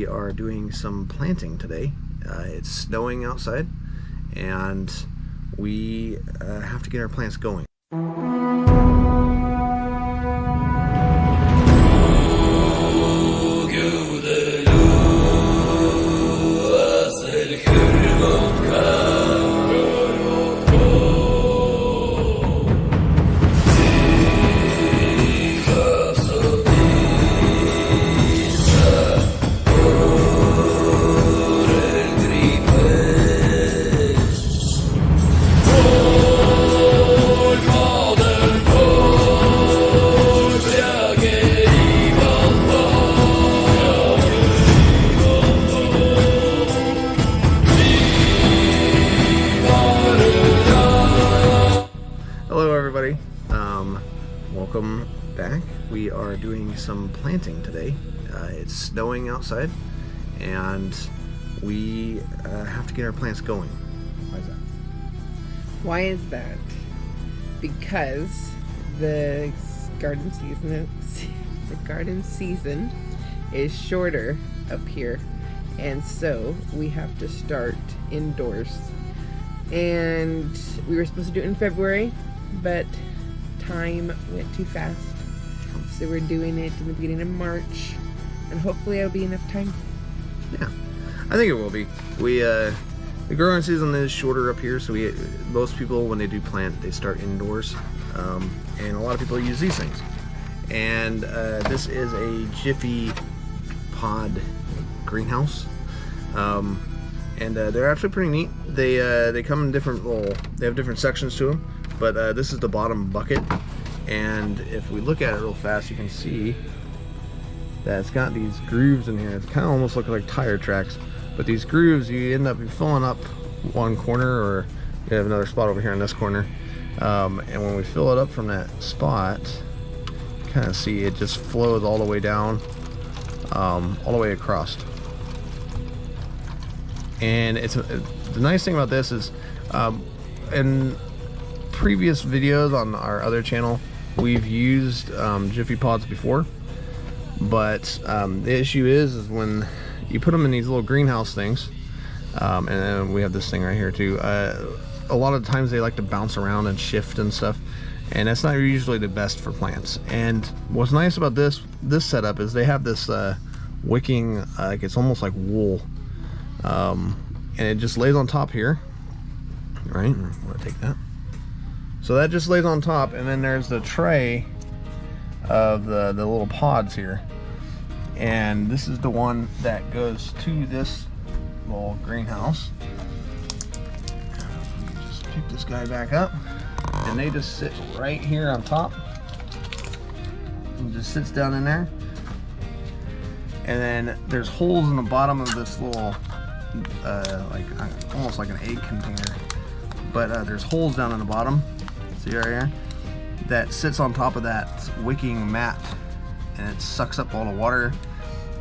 We are doing some planting today. It's snowing outside and we have to get our plants going. Hello everybody, welcome back. We are doing some planting today. It's snowing outside and we have to get our plants going. Why is that? Why is that? Because the garden season is shorter up here, and so we have to start indoors. And we were supposed to do it in February, but time went too fast, so we're doing it in the beginning of March, and hopefully it'll be enough time. Yeah, I think it will be. The growing season is shorter up here, so most people, when they do plant, they start indoors, and a lot of people use these things. And this is a Jiffy pod greenhouse, and they're actually pretty neat. They come in different they have different sections to them, but this is the bottom bucket, and if we look at it real fast, you can see that it's got these grooves in here. It's kind of almost looking like tire tracks, but these grooves, you end up filling up one corner, or you have another spot over here in this corner, and when we fill it up from that spot, you kind of see it just flows all the way down, all the way across. And the nice thing about this is, in previous videos on our other channel, we've used Jiffy pods before, but the issue is when you put them in these little greenhouse things, and then we have this thing right here too, a lot of times they like to bounce around and shift and stuff, and that's not usually the best for plants. And what's nice about this setup is they have this wicking, like it's almost like wool, and it just lays on top here, right? I'm gonna take that. So that just lays on top, and then there's the tray of the little pods here, and this is the one that goes to this little greenhouse. Just pick this guy back up, and they just sit right here on top, and just sits down in there. And then there's holes in the bottom of this little like almost like an egg container, but there's holes down in the bottom, see right here, that sits on top of that wicking mat, and it sucks up all the water,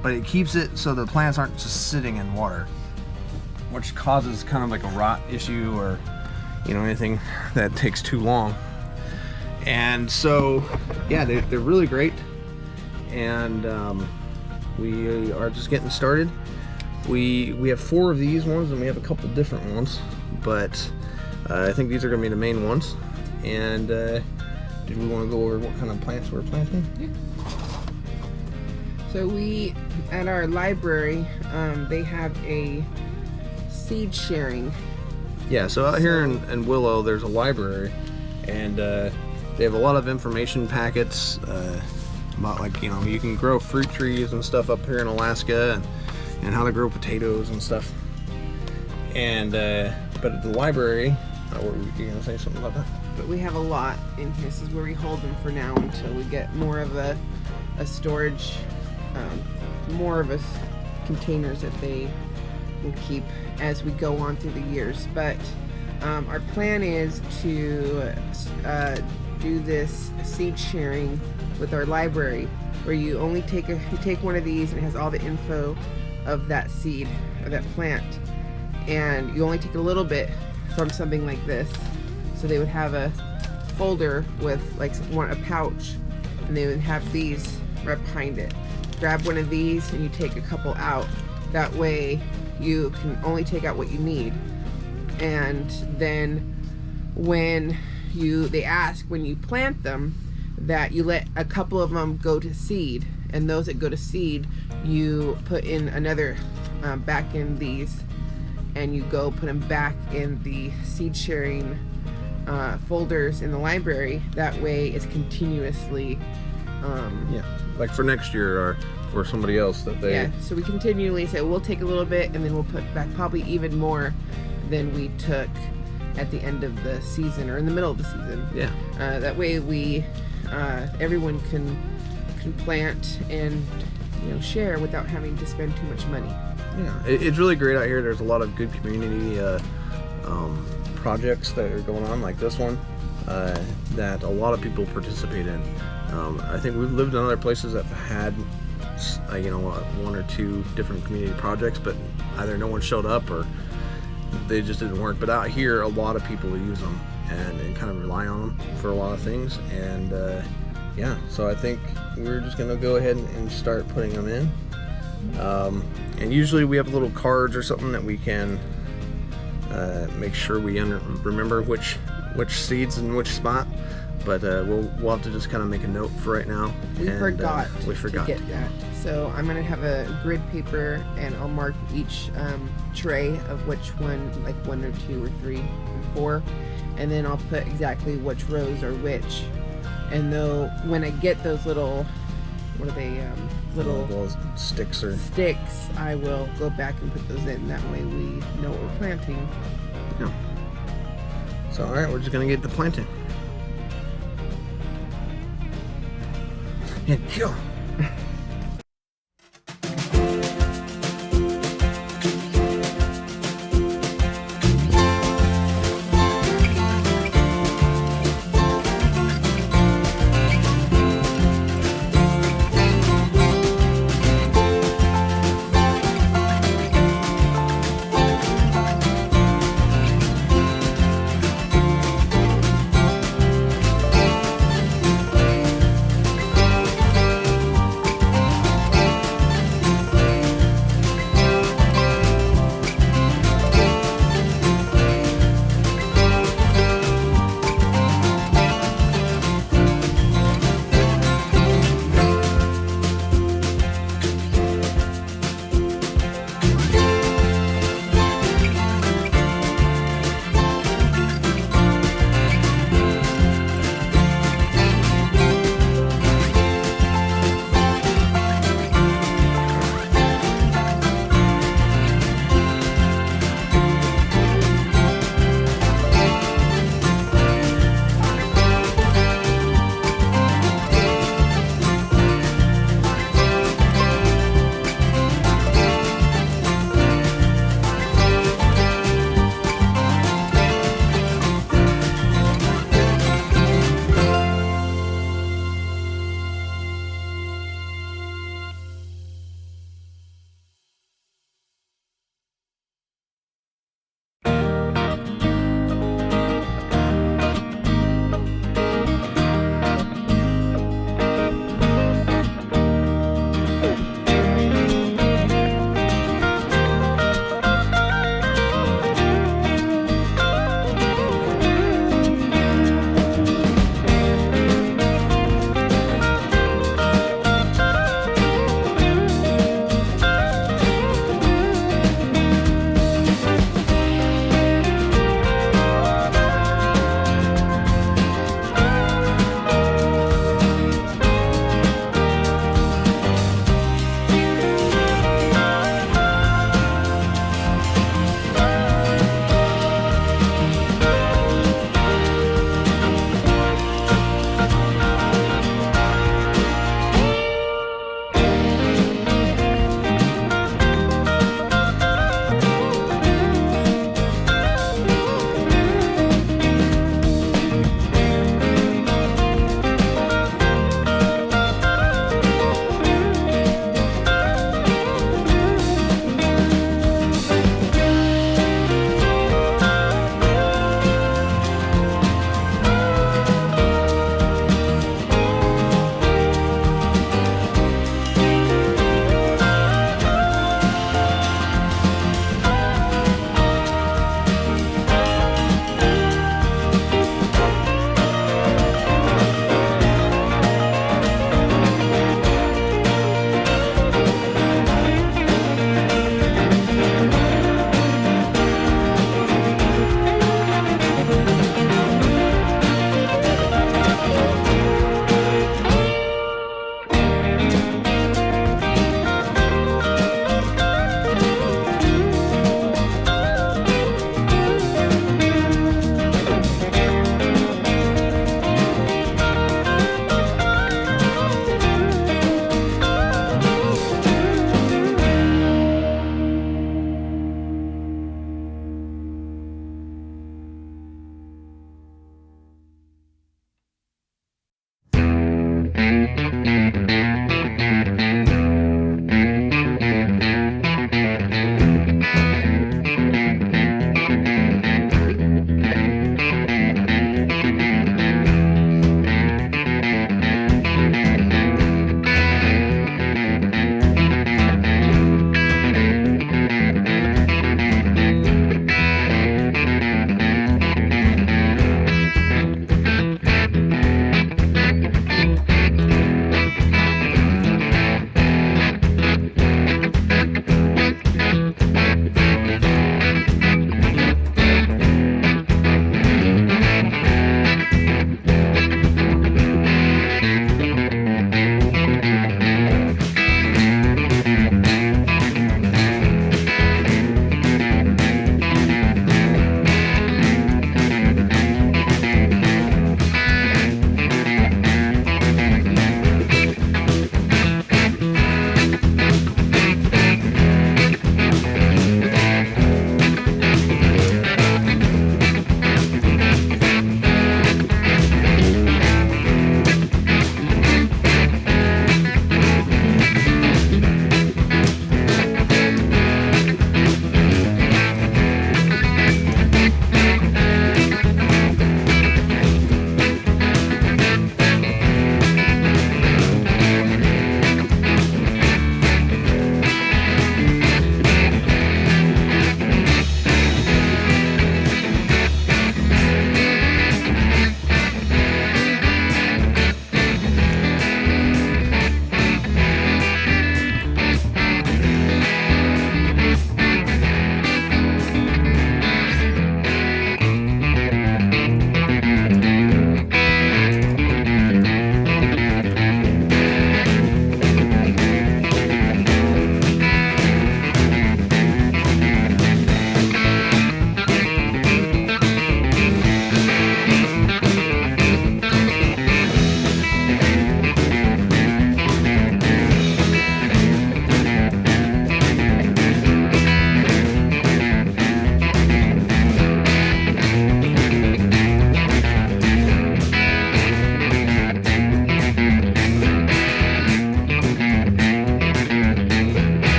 but it keeps it so the plants aren't just sitting in water, which causes kind of like a rot issue, or anything that takes too long. And so yeah, they're really great, and we are just getting started. We have 4 of these ones, and we have a couple different ones, but I think these are going to be the main ones. And did we want to go over what kind of plants we're planting? Yeah. So we, at our library, they have a seed sharing. Yeah, so out here in Willow, there's a library, and they have a lot of information packets about, like, you can grow fruit trees and stuff up here in Alaska, and how to grow potatoes and stuff. And but at the library, were you gonna say something about that? But we have a lot in here. This is where we hold them for now until we get more of a storage, more of a containers that they will keep as we go on through the years. But our plan is to do this seed sharing with our library, where you only take one of these, and it has all the info of that seed or that plant, and you only take a little bit from something like this. So they would have a folder with like a pouch, and they would have these right behind it. Grab one of these and you take a couple out, That way you can only take out what you need. And then when they ask when you plant them that you let a couple of them go to seed, and those that go to seed you put in another back in these, and you go put them back in the seed sharing folders in the library. That way it's continuously Yeah, like for next year or for somebody else that they... Yeah, so we continually say we'll take a little bit and then we'll put back probably even more than we took at the end of the season or in the middle of the season. Yeah. That way we everyone can plant and share without having to spend too much money. Yeah, it's really great out here. There's a lot of good community projects that are going on, like this one, that a lot of people participate in. I think we've lived in other places that had, one or two different community projects, but either no one showed up or they just didn't work. But out here, a lot of people use them and kind of rely on them for a lot of things. And so I think we're just going to go ahead and start putting them in. And usually we have little cards or something that we can make sure we remember which seeds in which spot. But we'll have to just kind of make a note for right now. We forgot to get that. So I'm going to have a grid paper and I'll mark each tray of which one, like 1 or 2 or 3 or 4. And then I'll put exactly which rows are which. And though when I get those little, what are they, little sticks, I will go back and put those in. That way we know what we're planting. Yeah. So all right, we're just going to get the planting. Yeah, go.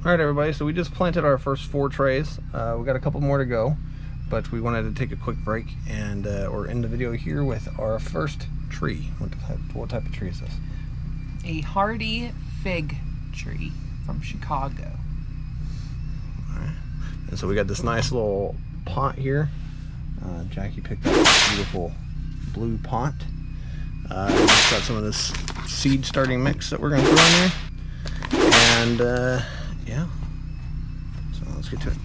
All right, everybody, so we just planted our first 4 trays. We got a couple more to go, but we wanted to take a quick break and or end the video here with our first tree. What type of tree is this? A hardy fig tree from Chicago. All right. And so we got this nice little pot here. Jackie picked up this beautiful blue pot. It's got some of this seed starting mix that we're going to throw in there. And yeah, so let's get to it.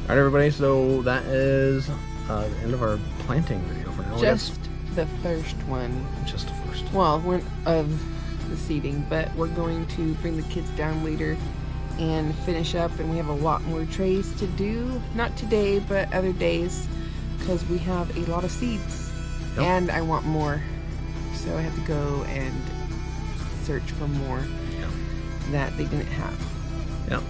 All right, everybody, so that is the end of our planting video for now. Just the first one. Just the first. Well, we're of the seeding, but we're going to bring the kids down later and finish up, and we have a lot more trays to do. Not today, but other days, because we have a lot of seeds. Yep. And I want more, so I have to go and search for more that they didn't have. Yep.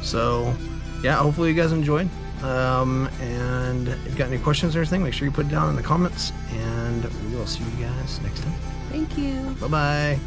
So yeah, hopefully you guys enjoyed. And if you've got any questions or anything, make sure you put it down in the comments, and we will see you guys next time. Thank you. Bye-bye.